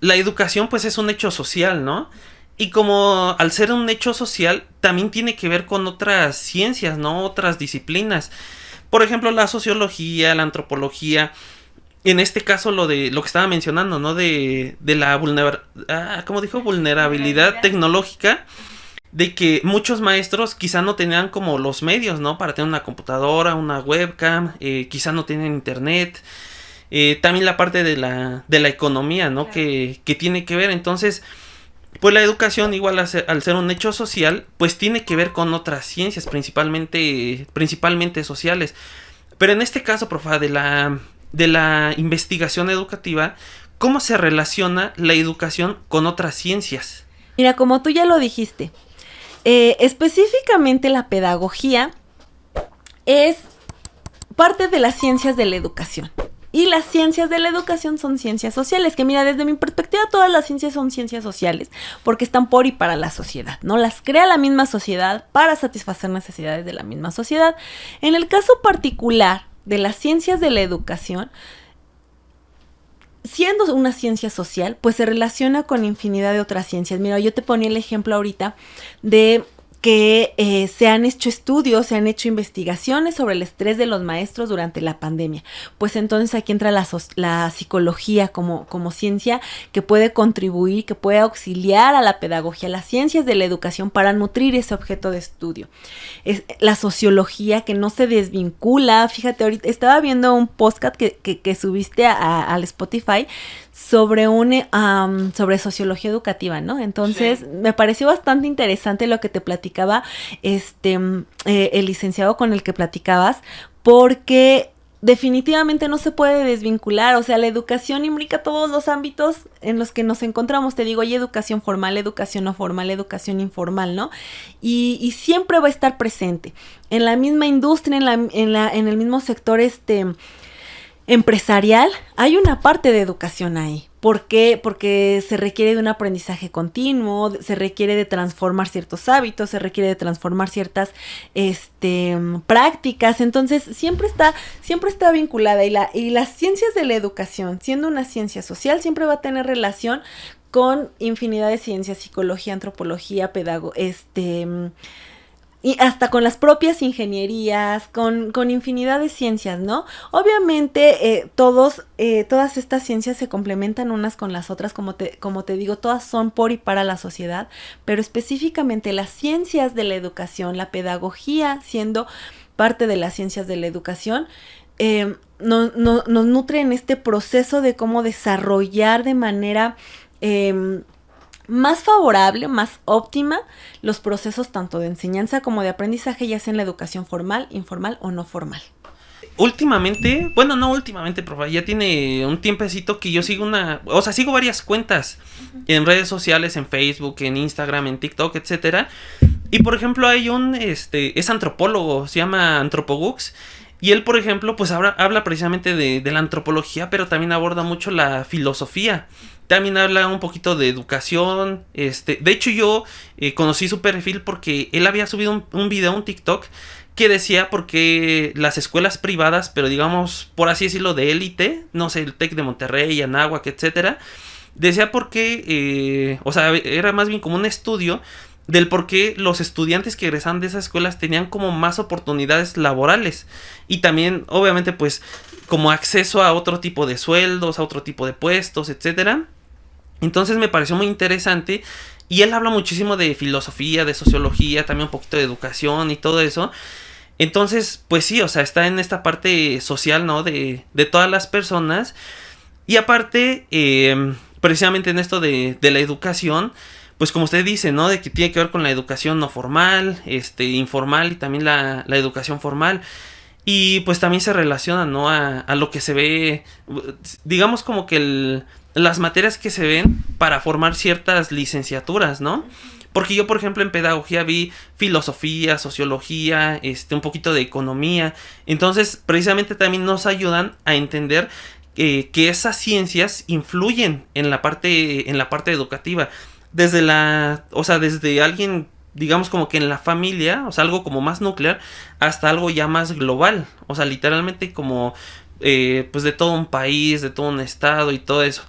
la educación pues es un hecho social, ¿no? Y como al ser un hecho social, también tiene que ver con otras ciencias, ¿no? Otras disciplinas. Por ejemplo, la sociología, la antropología. En este caso, lo de lo que estaba mencionando, ¿no? De la ¿cómo dijo? Vulnerabilidad Vulnerabilidad. tecnológica. De que muchos maestros quizá no tenían como los medios, ¿no? Para tener una computadora, una webcam, quizá no tienen internet. También la parte de la economía, ¿no? Claro. Que tiene que ver. Entonces, pues la educación, igual al ser un hecho social, pues tiene que ver con otras ciencias, principalmente sociales. Pero en este caso, profa, de la investigación educativa, ¿cómo se relaciona la educación con otras ciencias? Mira, como tú ya lo dijiste, específicamente la pedagogía es parte de las ciencias de la educación. Y las ciencias de la educación son ciencias sociales, que mira, desde mi perspectiva todas las ciencias son ciencias sociales, porque están por y para la sociedad, ¿no? Las crea la misma sociedad para satisfacer necesidades de la misma sociedad. En el caso particular de las ciencias de la educación, siendo una ciencia social, pues se relaciona con infinidad de otras ciencias. Mira, yo te ponía el ejemplo ahorita de que se han hecho estudios, se han hecho investigaciones sobre el estrés de los maestros durante la pandemia. Pues entonces aquí entra la psicología como ciencia que puede contribuir, que puede auxiliar a la pedagogía, las ciencias de la educación para nutrir ese objeto de estudio. Es la sociología que no se desvincula. Fíjate, ahorita estaba viendo un podcast que subiste al Spotify sobre sociología educativa, ¿no? Entonces, Sí. me pareció bastante interesante lo que te platicaba el licenciado con el que platicabas, porque definitivamente no se puede desvincular, o sea, la educación implica todos los ámbitos en los que nos encontramos, te digo, hay educación formal, educación no formal, educación informal, ¿no? Y siempre va a estar presente. En la misma industria, en el mismo sector empresarial, hay una parte de educación ahí. ¿Por qué? Porque se requiere de un aprendizaje continuo, se requiere de transformar ciertos hábitos, se requiere de transformar ciertas prácticas. Entonces, siempre está vinculada. Y las ciencias de la educación, siendo una ciencia social, siempre va a tener relación con infinidad de ciencias, psicología, antropología, y hasta con las propias ingenierías, con infinidad de ciencias, ¿no? Obviamente todas estas ciencias se complementan unas con las otras, como te digo, todas son por y para la sociedad, pero específicamente las ciencias de la educación, la pedagogía siendo parte de las ciencias de la educación, nos nutre en este proceso de cómo desarrollar de manera más favorable, más óptima, los procesos tanto de enseñanza como de aprendizaje, ya sea en la educación formal, informal o no formal. Últimamente, bueno, no últimamente, profe, ya tiene un tiempecito que yo sigo varias cuentas en redes sociales, en Facebook, en Instagram, en TikTok, etcétera. Y por ejemplo, hay es antropólogo, se llama Antropogux. Y él, por ejemplo, pues habla precisamente de la antropología, pero también aborda mucho la filosofía. También habla un poquito de educación. De hecho, yo conocí su perfil porque él había subido un video, un TikTok, que decía porque las escuelas privadas, pero digamos, por así decirlo, de élite, no sé, el TEC de Monterrey, Anáhuac, etcétera, decía porque, o sea, era más bien como un estudio del por qué los estudiantes que egresan de esas escuelas tenían como más oportunidades laborales y también obviamente pues como acceso a otro tipo de sueldos, a otro tipo de puestos, etcétera. Entonces me pareció muy interesante y él habla muchísimo de filosofía, de sociología, también un poquito de educación y todo eso. Entonces, pues sí, o sea, está en esta parte social, ¿no? De todas las personas. Y aparte, precisamente en esto de la educación, pues como usted dice, ¿no? De que tiene que ver con la educación no formal, informal y también la educación formal. Y pues también se relaciona, ¿no? A lo que se ve, digamos como que las materias que se ven para formar ciertas licenciaturas, ¿no? Porque yo, por ejemplo, en pedagogía vi filosofía, sociología, un poquito de economía. Entonces, precisamente también nos ayudan a entender que esas ciencias influyen en la parte educativa. O sea, desde alguien, digamos como que en la familia, o sea, algo como más nuclear, hasta algo ya más global. O sea, literalmente como, pues de todo un país, de todo un estado y todo eso.